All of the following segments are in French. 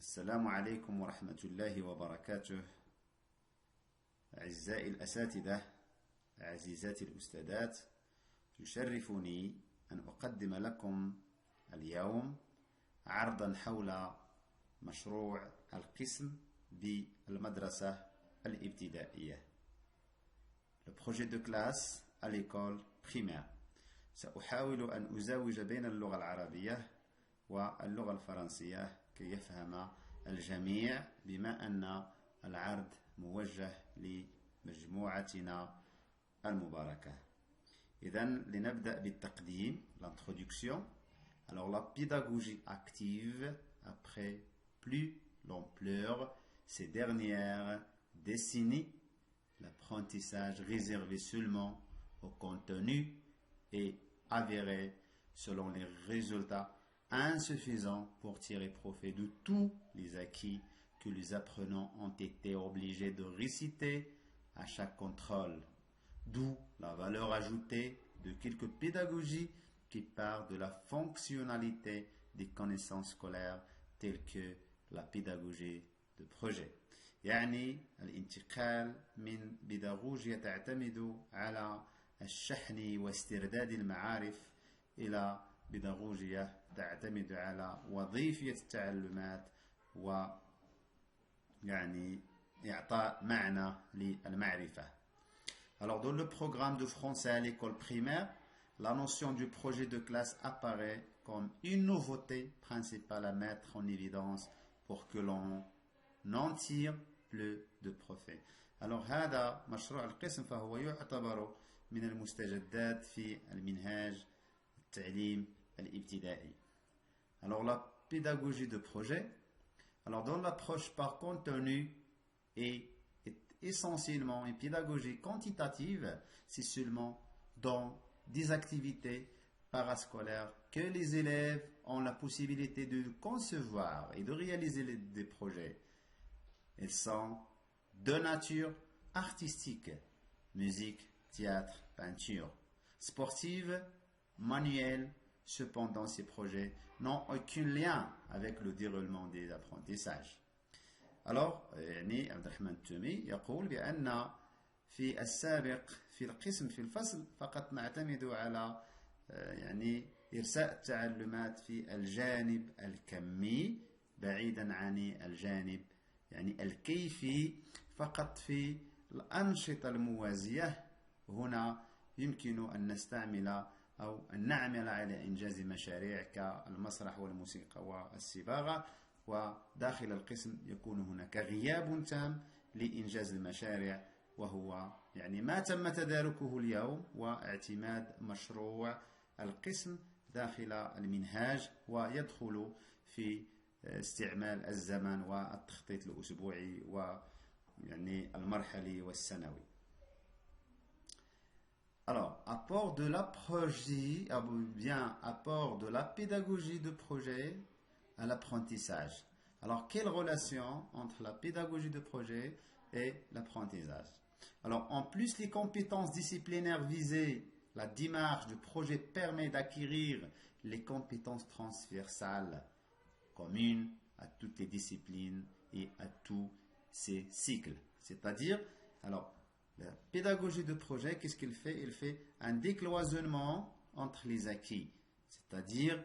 السلام عليكم ورحمة الله وبركاته. أعزائي الأساتذة، عزيزاتي الأستاذات، يشرفني أن أقدم لكم اليوم عرضا حول مشروع القسم بالمدرسة الابتدائية. Le projet de classe à l'école primaire. سأحاول أن أزاوج بين اللغة العربية واللغة الفرنسية كي يفهم الجميع، بما أن العرض موجه لمجموعتنا المباركة. إذن لنبدأ بالتقديم، l'introduction. Alors la pédagogie active, après plus l'ampleur ces dernières décennies, l'apprentissage réservé seulement au contenu est avéré selon les résultats insuffisants pour tirer profit de tous les acquis que les apprenants ont été obligés de réciter à chaque contrôle. D'où la valeur ajoutée de quelques pédagogies qui partent de la fonctionnalité des connaissances scolaires telles que la pédagogie de projet. يعني الانتقال من بيداغوجيا تعتمد على الشحن واسترداد المعارف إلى بيداغوجيا تعتمد على وظيفة التعلمات ويعني إعطاء معنى للمعرفة. Alors dans le programme de français à l'école primaire, la notion du projet de classe apparaît comme une nouveauté principale à mettre en évidence pour que l'on n'en tire plus de profit. Alors هذا مشروع القسم فهو يعتبر من المستجدات في المنهاج التعليم الابتدائي. Alors la pédagogie de projet, alors dans l'approche par contenu est essentiellement une pédagogie quantitative. C'est seulement dans des activités parascolaires que les élèves ont la possibilité de concevoir et de réaliser des projets. Ils sont de nature artistique, musique, théâtre, peinture, sportive, manuelle. Cependant, ces projets n'ont aucun lien avec le déroulement des apprentissages. Alors, يعني عبد الرحمن التومي يقول بأن في السابق في القسم في الفصل فقط نعتمد على يعني إرساء التعلمات في الجانب الكمي بعيدا عن الجانب يعني الكيفي فقط. في الأنشطة الموازية هنا يمكن أن نستعمل أو أن نعمل على إنجاز مشاريع كالمسرح والموسيقى والصباغة، وداخل القسم يكون هناك غياب تام لإنجاز المشاريع، وهو يعني ما تم تداركه اليوم واعتماد مشروع القسم داخل المنهاج، ويدخل في استعمال الزمن والتخطيط الأسبوعي ويعني المرحلي والسنوي. Alors, apport de la pédagogie de projet à l'apprentissage. Alors, quelle relation entre la pédagogie de projet et l'apprentissage? Alors, en plus, les compétences disciplinaires visées, la démarche de projet permet d'acquérir les compétences transversales communes à toutes les disciplines et à tous ces cycles. C'est-à-dire, alors, la pédagogie de projet, qu'est-ce qu'il fait? Il fait un décloisonnement entre les acquis. C'est-à-dire,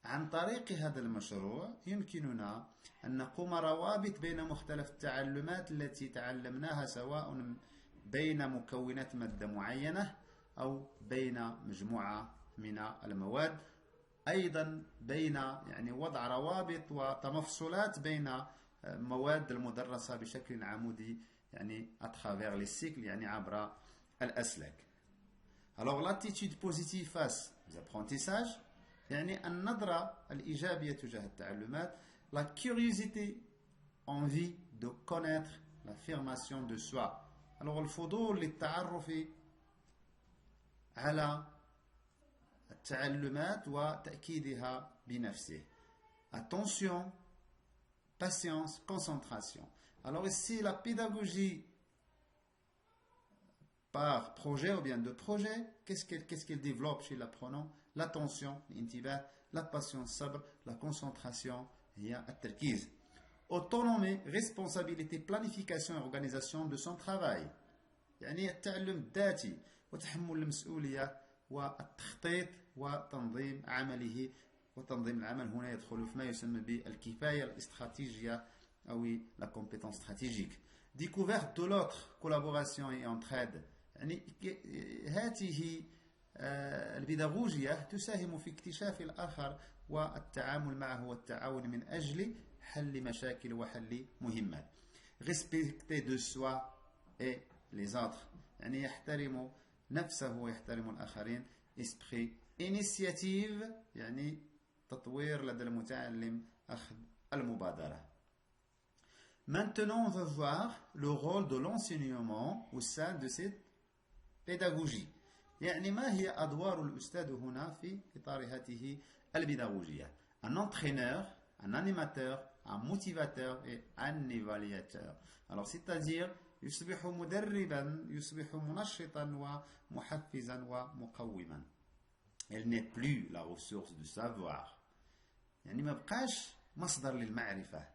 عن طريق هذا المشروع يمكننا أن نقوم روابط بين مختلف التعلمات التي تعلمناها، سواء بين مكونات مادة معينة أو بين مجموعة من المواد، أيضا بين يعني وضع روابط وتمفصلات بين مواد المدرسة بشكل عمودي يعني à travers les cycles يعني عبر الأسلاك. Alors l'attitude positive face aux apprentissages يعني النظرة الإيجابية تجاه التعلمات، la curiosité, envie de connaître, l'affirmation de soi. Alors الفضول للتعرف على التعلمات وتأكيدها بنفسه. Attention, patience, concentration. Alors ici, la pédagogie par projet ou bien de projet, qu'est-ce qu'elle développe chez l'apprenant? L'attention, l'intibah, la patience, sabr, la concentration هي التركيز. autonomie, responsabilité, planification et organisation de son travail. يعني التعلم الذاتي وتحمل المسؤولية والتخطيط وتنظيم عمله. وتنظيم العمل هنا يدخل فيما يسمى بالكفاية الاستراتيجية أو la compétence stratégique. découverte de l'autre, collaboration et entraide. يعني هذه البيداغوجية تساهم في اكتشاف الآخر والتعامل معه والتعاون من أجل حل مشاكل وحل مهمات. respecter de soi et les autres. يعني يحترم نفسه ويحترم الآخرين. esprit initiative يعني تطوير لدى المتعلم أخذ المبادرة. Maintenant, on va voir le rôle de l'enseignement au sein de cette pédagogie. يعني ما هي أدوار الأستاذ هنا في إطار هذه البيداغوجية. Un entraîneur, un animateur, un motivateur et un évaluateur. Alors, c'est-à-dire يصبح مدربا، يصبح منشطا ومحفزا ومقوما. Elle n'est plus la ressource du savoir. يعني ما بقاش مصدر للمعرفة.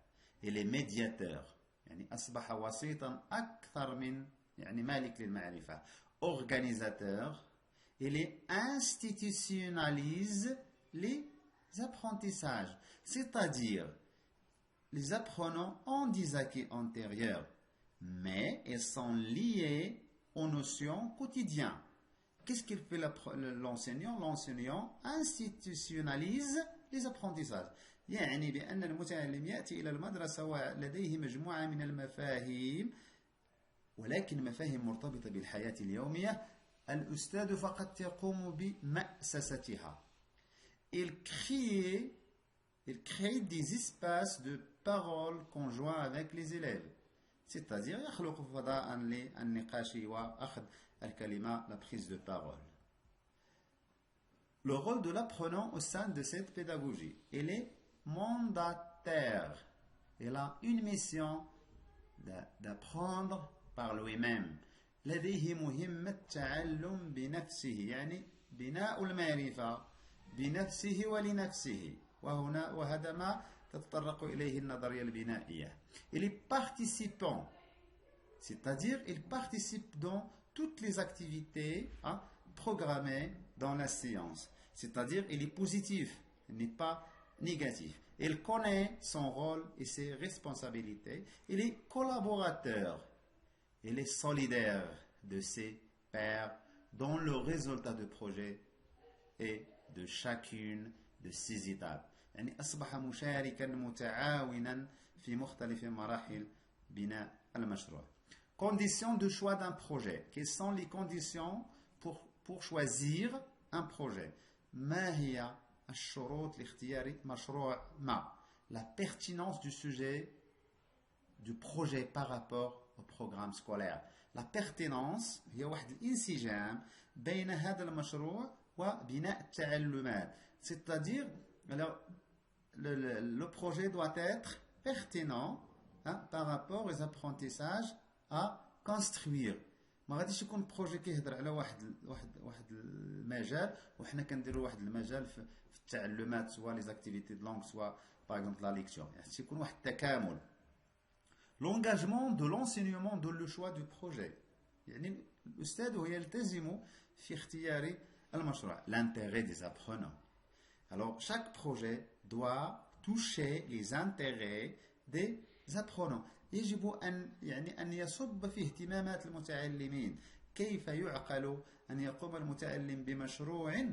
Elle est médiateur. يعني أصبح وسيطا أكثر من يعني مالك للمعرفة. Organisateur. Il institutionnalise les apprentissages. C'est-à-dire, les apprenants ont des acquis antérieurs, mais ils sont liés aux notions quotidiennes. Qu'est-ce qu'il fait l'enseignant? L'enseignant institutionnalise les apprentissages. يعني بأن المتعلم يأتي إلى المدرسة ولديه مجموعة من المفاهيم، ولكن مفاهيم مرتبطة بالحياة اليومية. الأستاذ فقط يقوم بمأسستها. Il crée des espaces de parole conjoints avec les élèves. C'est-à-dire يخلق فضاء للنقاش وأخذ الكلمة, la prise de parole. Le rôle de l'apprenant au sein de cette pédagogie. Il est mandataire. Il a une mission d'apprendre par lui-même. لديه مهمة تعلم بنفسه، يعني بناء المعرفة بنفسه ولنفسه، وهذا ما تتطرق إليه النظرية البنائية. Il est participant, c'est-à-dire il participe dans toutes les activités programmées dans la séance. C'est-à-dire il est positif, il n'est pas négatif. Il connaît son rôle et ses responsabilités. Il est collaborateur. Il est solidaire de ses pairs dans le résultat du projet et de chacune de ses étapes. يعني أصبح مشاركا متعاونا في مختلف مراحل بناء المشروع. Conditions de choix d'un projet. Quelles sont les conditions pour choisir un projet? ما هي الشروط لاختيار مشروع ما؟ La pertinence du sujet du projet par rapport au programme scolaire. La pertinence هي واحد الانسجام بين هذا المشروع وبناء التعلمات. C'est-à-dire le projet doit être pertinent par rapport aux apprentissages à construire. ما غاديش يكون بروجي كيهضر على واحد المجال وحنا كنديروا واحد المجال في التعلمات، سواء لي زاكتيفيتي دو لونغ سواء باغ اكزومبل لا ليكتور. يعني يكون واحد التكامل. L'engagement de l'enseignement dans le choix du projet. يعني الأستاذ يلتزم في اختيار المشروع. L'intérêt des apprenants. Alors chaque projet doit toucher les intérêts des apprenants. يجب أن يصب في اهتمامات المتعلمين. كيف يعقل أن يقوم المتعلم بمشروع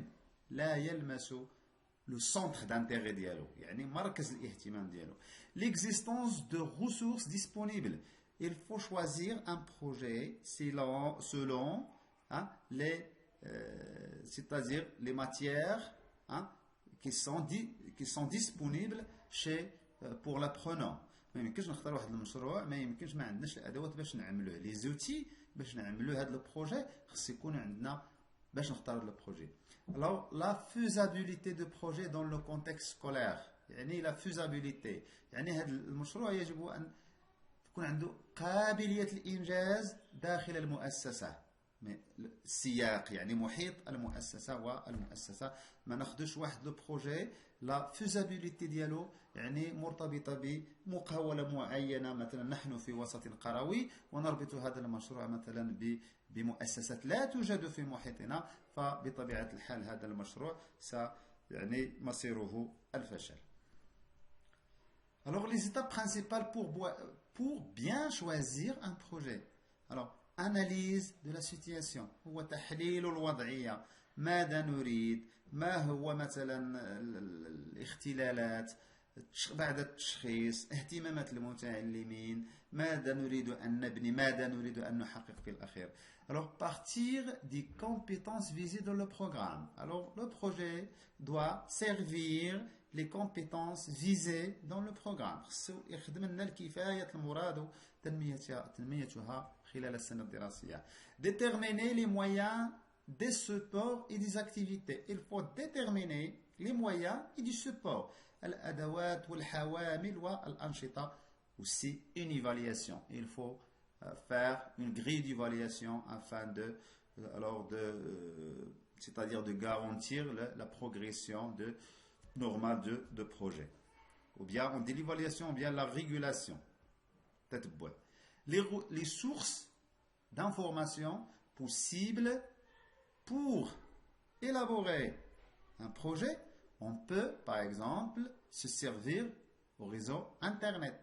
لا يلمس le centre d'intérêt ديالو، يعني مركز الاهتمام ديالو. L'existence de ressources disponibles. Il faut choisir un projet selon c'est-à-dire les matières qui sont disponibles pour l'apprenant. ما يمكنش نختار واحد المشروع ما يمكنش ما عندناش الادوات باش نعملوه، لي زوتي باش نعملوا هذا البروجي خص يكون عندنا باش نختار هذا البروجي. Alors la faisabilité de projet dans le contexte scolaire. يعني la faisabilité يعني هذا المشروع يجب ان تكون عنده قابلية الانجاز داخل المؤسسة. السياق يعني محيط المؤسسة والمؤسسة. ما ناخدوش واحد لو بروجي لا فيزابيليتي ديالو يعني مرتبطة بمقاولة معينة، مثلا نحن في وسط قروي ونربط هذا المشروع مثلا بمؤسسات لا توجد في محيطنا، فبطبيعة الحال هذا المشروع يعني مصيره الفشل. Alors les étapes principales pour bien choisir un projet. Alors analyse de la situation، هو تحليل الوضعية، ماذا نريد، ما هو مثلا الاختلالات بعد التشخيص، اهتمامات المتعلمين، ماذا نريد أن نبني، ماذا نريد أن نحقق في الأخير. Alors partir des compétences visées dans le programme. Alors le projet doit servir les compétences visées dans le programme. يخدم لنا الكفاية المراد تنميتها خلال السنة الدراسية. Déterminer les moyens des supports et des activités. Il faut déterminer les moyens et du support. الأدوات والحوامل والأنشطة. Aussi une évaluation. Il faut faire une grille d'évaluation afin c'est-à-dire de garantir la progression normale de projet. Ou bien on dit l'évaluation, ou bien la régulation. Les sources d'informations possibles pour élaborer un projet. On peut, par exemple, se servir au réseau Internet.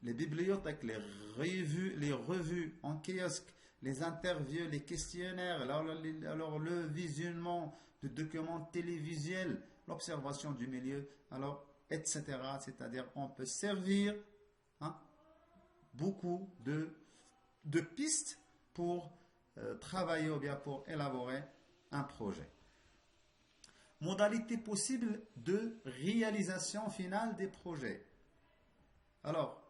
Les bibliothèques, les revues en kiosque, les interviews, les questionnaires, alors le visionnement de documents télévisuels, l'observation du milieu, alors etc. C'est-à-dire on peut servir beaucoup de pistes pour travailler ou bien pour élaborer un projet. Modalité possible de réalisation finale des projets. Alors,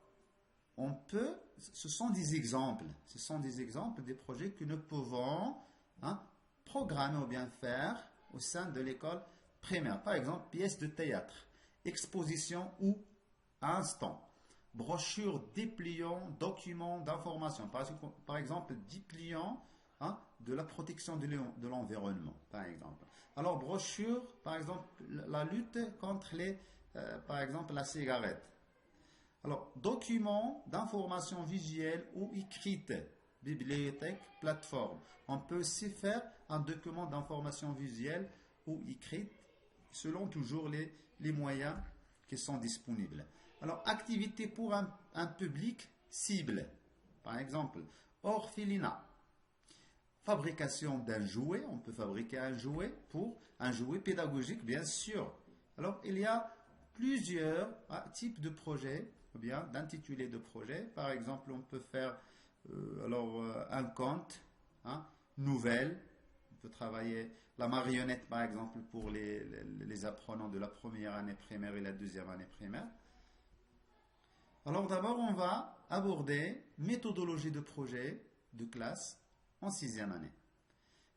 ce sont des exemples des projets que nous pouvons programmer ou bien faire au sein de l'école primaire. Par exemple, pièces de théâtre, exposition ou instant, brochure dépliant, documents d'information. Par exemple, dépliant de la protection de l'environnement, par exemple. Alors, brochure, par exemple, la lutte contre par exemple, la cigarette. Alors, documents d'information visuelle ou écrite, bibliothèque, plateforme. On peut aussi faire un document d'information visuelle ou écrite selon toujours les moyens qui sont disponibles. Alors, activité pour un public cible. Par exemple, orphelinat. Fabrication d'un jouet. On peut fabriquer un jouet pédagogique, bien sûr. Alors, il y a plusieurs types de projets, ou bien d'intitulés de projets. Par exemple, on peut faire un conte, nouvelle. On peut travailler la marionnette, par exemple, pour les apprenants de la première année primaire et la deuxième année primaire. Alors d'abord, on va aborder méthodologie de projet de classe en sixième année.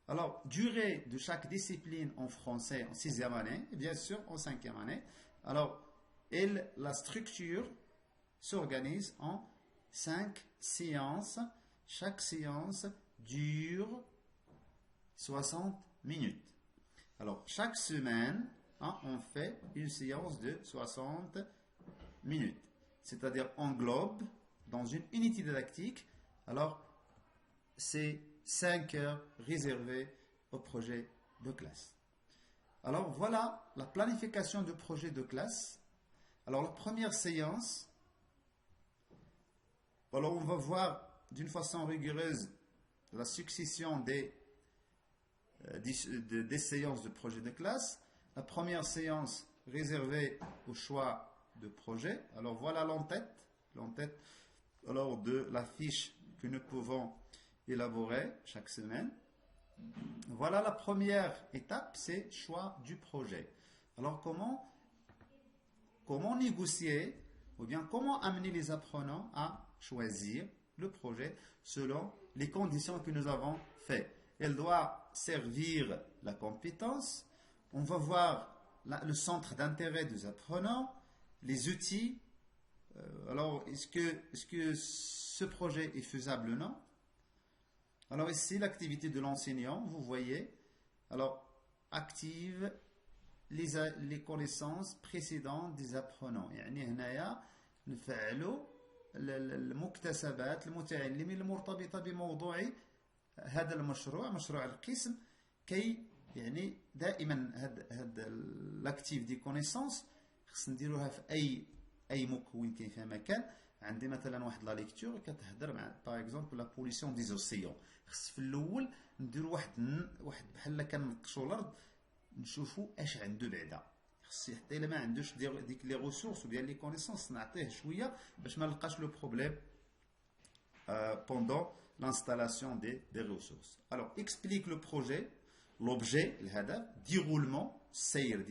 Alors, durée de chaque discipline en français en sixième année, et bien sûr en cinquième année. Alors, la structure s'organise en 5 séances. Chaque séance dure 60 minutes. Alors, chaque semaine, on fait une séance de 60 minutes. C'est-à-dire, on englobe dans une unité didactique. Alors, c'est 5 heures réservées au projet de classe. Alors, voilà la planification du projet de classe. Alors, la première séance, alors on va voir d'une façon rigoureuse la succession des séances de projet de classe. La première séance réservée au choix de projet. Alors voilà l'entête alors de la fiche que nous pouvons élaborer chaque semaine. Voilà la première étape, c'est choix du projet. Alors comment négocier ou bien comment amener les apprenants à choisir le projet selon les conditions que nous avons faites. Elle doit servir la compétence. On va voir le centre d'intérêt des apprenants, les outils. Alors, est-ce que ce projet est faisable ou non? Alors ici, l'activité de l'enseignant, vous voyez, alors active les connaissances précédentes des apprenants. يعني هنايا نفعلوا المكتسبات المتعلمين المرتبطة بموضوع هذا المشروع، مشروع القسم، كي يعني دائما هاد لاكتيف دي كونيسونس خص نديروها في اي مكون كاين فيها مكان. عندي مثلا واحد لا ليكتور كتهضر مع باغ اكزومبل لا بوليسيون دي زوسيون، خص في الاول نديرو واحد بحال كنقشوا الارض نشوفوا اش عنده بعدا، خص حتى الا ما عندوش ديك لي ريسورس ou bien لي كونيسونس نعطيه شويه باش ما نلقاش لو بروبليم pendant l'installation des ressources. Alors explique le projet, l'objet, الهدف، déroulement السير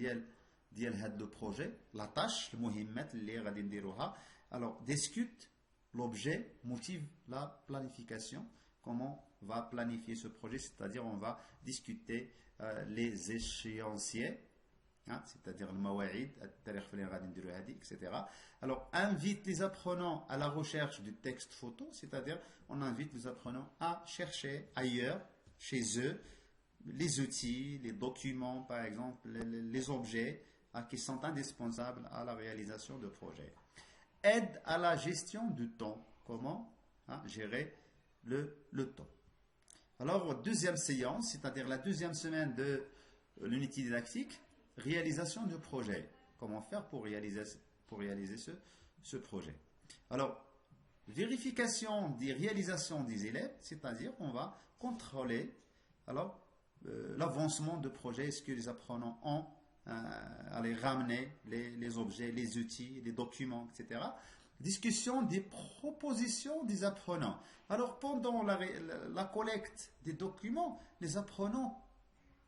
ديال هذا لو بروجي، لا تاش المهمات اللي غادي نديروها. Alors discute l'objet, motive la planification, comment va planifier ce projet, c'est-à-dire on va discuter les échéanciers, hein, c'est-à-dire le mawaïd, etc. Alors invite les apprenants à la recherche du texte photo, c'est-à-dire on invite les apprenants à chercher ailleurs, chez eux, les outils, les documents par exemple, les objets qui sont indispensables à la réalisation de projets. Aide à la gestion du temps, comment gérer le temps. Alors, deuxième séance, c'est-à-dire la deuxième semaine de l'unité didactique, réalisation du projet. Comment faire pour réaliser ce projet. Alors, vérification des réalisations des élèves, c'est-à-dire on va contrôler l'avancement de projet, est-ce que les apprenants ont à les ramener les objets, les outils, les documents, etc. Discussion des propositions des apprenants. Alors pendant la collecte des documents, les apprenants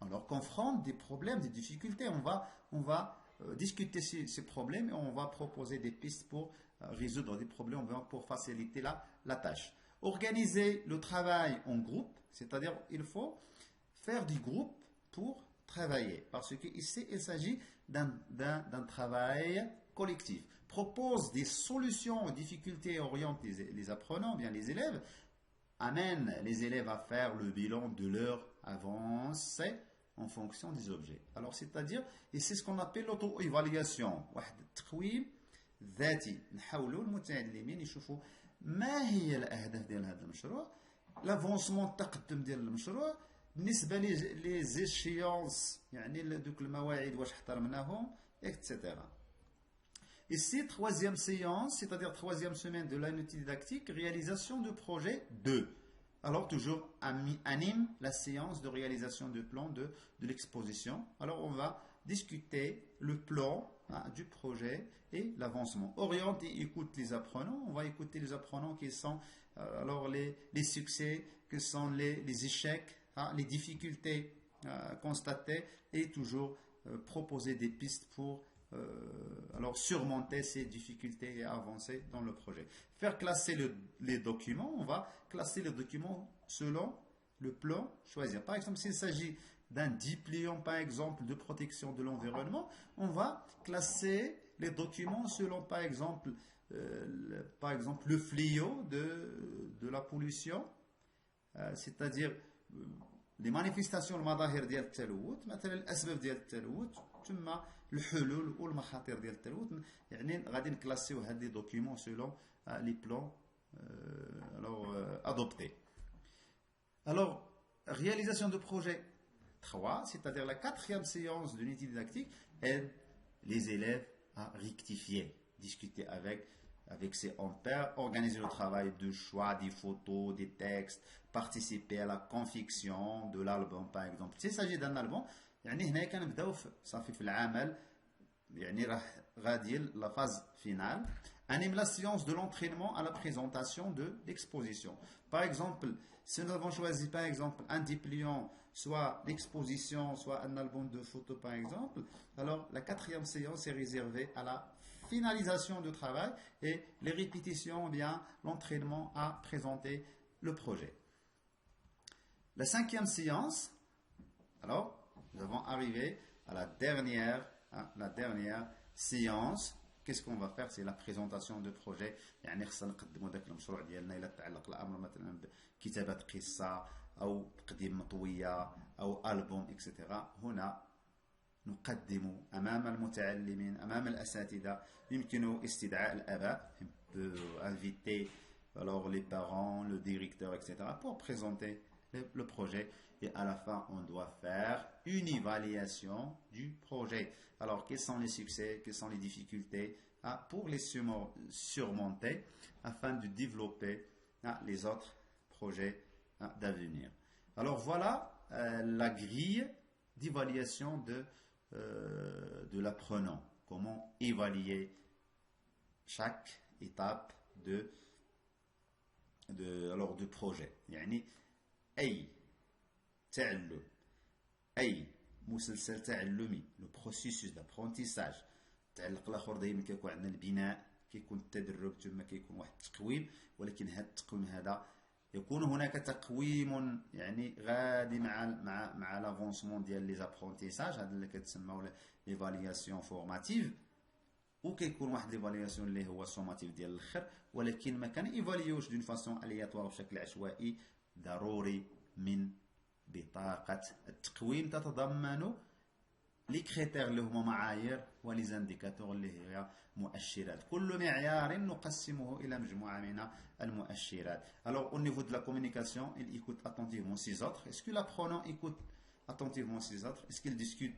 alors confrontent des problèmes, des difficultés. On va discuter ces problèmes et on va proposer des pistes pour résoudre des problèmes, pour faciliter la tâche. Organiser le travail en groupe, c'est-à-dire il faut faire des groupes pour travailler, parce qu'ici il s'agit d'un travail collectif. Propose des solutions aux difficultés et oriente les apprenants, bien les élèves, amène les élèves à faire le bilan de leur avancée en fonction des objets. Alors c'est-à-dire, et c'est ce qu'on appelle l'auto-évaluation. واحد التقويم ذاتي، نحاولوا المتعلمين يشوفوا ما هي الأهداف ديال هذا المشروع، l'avancement التقدم ديال المشروع بالنسبة لي زيشيونس، يعني دوك المواعيد واش احترمناهم، etc. Ici, troisième séance, c'est-à-dire troisième semaine de l'unité didactique, réalisation de projet 2. Alors, toujours anime la séance de réalisation du plan de l'exposition. Alors, on va discuter le plan du projet et l'avancement. Oriente et écoute les apprenants. On va écouter les apprenants qui sont alors les succès, que sont les échecs, les difficultés constatées et toujours proposer des pistes pour alors surmonter ces difficultés et avancer dans le projet. Faire classer les documents, on va classer les documents selon le plan choisi. Par exemple, s'il s'agit d'un dépliant, par exemple, de protection de l'environnement, on va classer les documents selon, par exemple, le fléau de la pollution, c'est-à-dire les manifestations المظاهر ديال التلوث، مثلا الاسباب ديال التلوث ثم الحلول والمخاطر ديال التلوث. يعني غادي نكلاسيو هاد لي دوكيومون selon les plans adoptés. Alors réalisation de projet 3, c'est-à-dire la quatrième séance de l'unité didactique, aide les élèves à rectifier, discuter avec ses pairs, organiser le travail de choix des photos, des textes, participer à la confection de l'album par exemple. S'il s'agit d'un album, يعني هنا كنبداو صافي في العمل، يعني راح غادي la phase finale. Anime la séance de l'entraînement à la présentation de l'exposition. Par exemple, si nous avons choisi par exemple un dépliant, soit l'exposition, soit un album de photos par exemple, alors la quatrième séance est réservée à la finalisation du travail et les répétitions, bien l'entraînement à présenter le projet. La cinquième séance, alors nous avons arrivé à la dernière séance. qu'est-ce qu'on va faire? C'est la présentation de projet. يعني خصنا نقدموا داك المشروع ديالنا إلا تعلق الأمر مثلا بكتابة قصة أو تقديم مطوية أو ألبوم etc. هنا نقدم أمام المتعلمين أمام الأساتذة. يمكن استدعاء الآباء inviter alors les parents, le directeur etc. pour présenter le projet. Et à la fin, on doit faire une évaluation du projet. Alors, quels sont les succès, quelles sont les difficultés pour les surmonter afin de développer les autres projets d'avenir. Alors, voilà la grille d'évaluation de l'apprenant. Comment évaluer chaque étape de projet. يعني أي تعلم أي مسلسل تعلمي لو بروسيسوس دابرونتيساج تعلق الاخر دائما كيكون عندنا البناء كيكون التدرب ثم كيكون واحد التقويم ولكن هذا التقويم هذا يكون هناك تقويم يعني غادي مع لافونسمون ديال لي زابرونتيساج هذا اللي كتسموا ليفالياسيون فورماتيف وكيكون واحد ليفالياسيون اللي هو سوماتيف ديال الاخر ولكن ما كان ايفاليوش دون فاسون الياتوار بشكل عشوائي ضروري من بطاقة التقويم تتضمن لي كريتير اللي هما معايير ولي زانديكاتور اللي هي مؤشرات. كل معيار نقسمه إلى مجموعة من المؤشرات. Alors au niveau de la communication, il écoute attentivement ses autres. Est-ce que l'apprenant écoute attentivement ses autres? Est-ce qu'il discute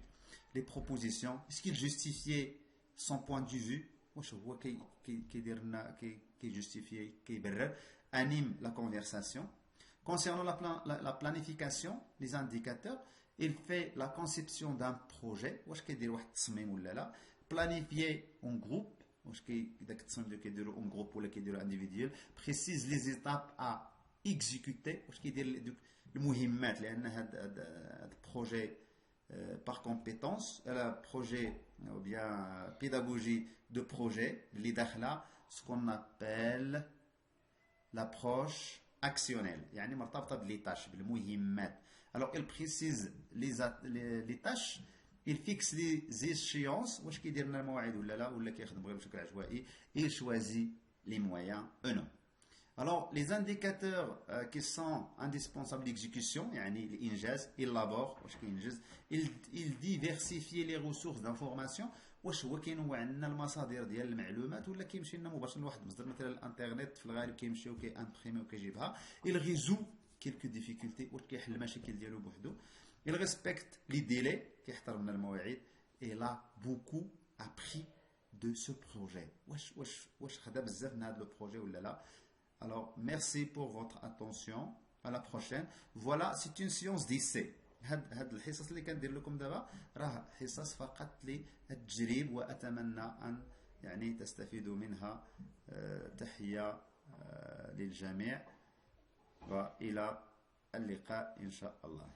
les propositions? Est-ce qu'il justifie son point de vue? واش هو كيدير لنا كيجوستيفي كيبرر anime la conversation. Concernant la planification, les indicateurs, il fait la conception d'un projet. واش كيدير واحد التصميم ولا لا؟ Planifier en groupe. واش داك التصميم اللي كيديروا en groupe ولا كيديروا individuel. Précise les étapes à exécuter. واش كيدير دوك المهمات لأن هذا projet par compétence, projet ou bien pédagogie de projet اللي داخله ce qu'on appelle l'approche actionnelle يعني مرتبطه بلي tâches بالمهمات. Alors il précise les tâches, il fixe les échéances واش كيدير لنا المواعيد ولا كيخدم غير بشكل عشوائي. Il choisit les moyens ou non. Alors les indicateurs qui sont indispensables d'exécution يعني الانجاز élabore واش كينجز. Il diversifie les ressources d'information واش هو كينوع عندنا المصادر ديال المعلومات ولا كيمشي لنا مباشره لواحد المصدر مثلا الانترنت في الغالب كيمشي وكيامبريمي وكيجيبها. Il résout quelques difficultés واش كيحل المشاكل ديالو بوحدو. Il respecte les délais كيحترم لنا المواعيد. Il a beaucoup appris de ce projet. واش خدا بزاف من هذا لو بروجي ولا لا. Alors merci pour votre attention. À la prochaine. Voilà, c'est une séance d'essai. هاد الحصص اللي كندير لكم دابا راه حصص فقط للتجريب واتمنى ان يعني تستفيدوا منها. تحية للجميع والى اللقاء ان شاء الله.